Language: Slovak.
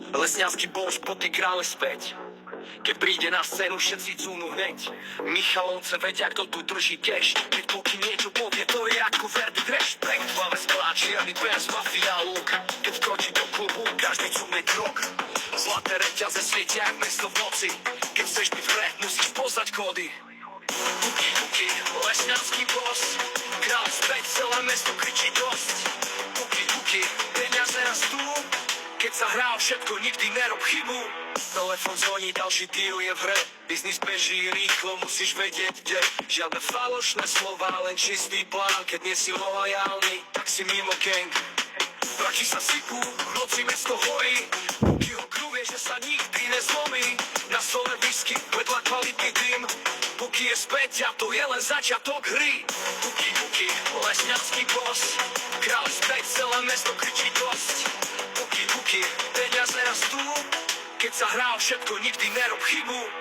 Lesňanský bož poty krále späť. Keď príde na scénu, všetci cúnu hneď. Michalovce vedia, kto tu drží cash. Keď poky niečo povie, to je ako verdikt rešpekt. Hlave sklá, čierny pes, mafia luk. Keď skočí do klubu, každý cúne krok. Zlaté reťaze svietia jak mesto v noci. Keď chceš byť v hre, musíš poznať kódy. Buky, buky, lesňanský boss. Kráľ späť, celé mesto kričí dosť. Buky, buky, peniaze rastú. Keď sa hrá všetko, nikdy nerob chybu. Telefon zvoní, ďalší deal je v hre. Biznis beží rýchlo, musíš vedieť kde. Žiadne falošné slova, len čistý plán. Keď nie si lojálny, tak si mimo gang. Proti sa sypú, v noci mesto hojí. Buky ho krúvie, že sa nikdy nezlomí. Na stole whisky, vedľa kvalitný dym. Buky je späť a to je len začiatok hry. Buky, buky, lesňanský boss. Kráľ späť, celé mesto kričí dosť. Buky, buky, peniaze rastú. Keď sa hrá všetko, nikdy nerob chybu.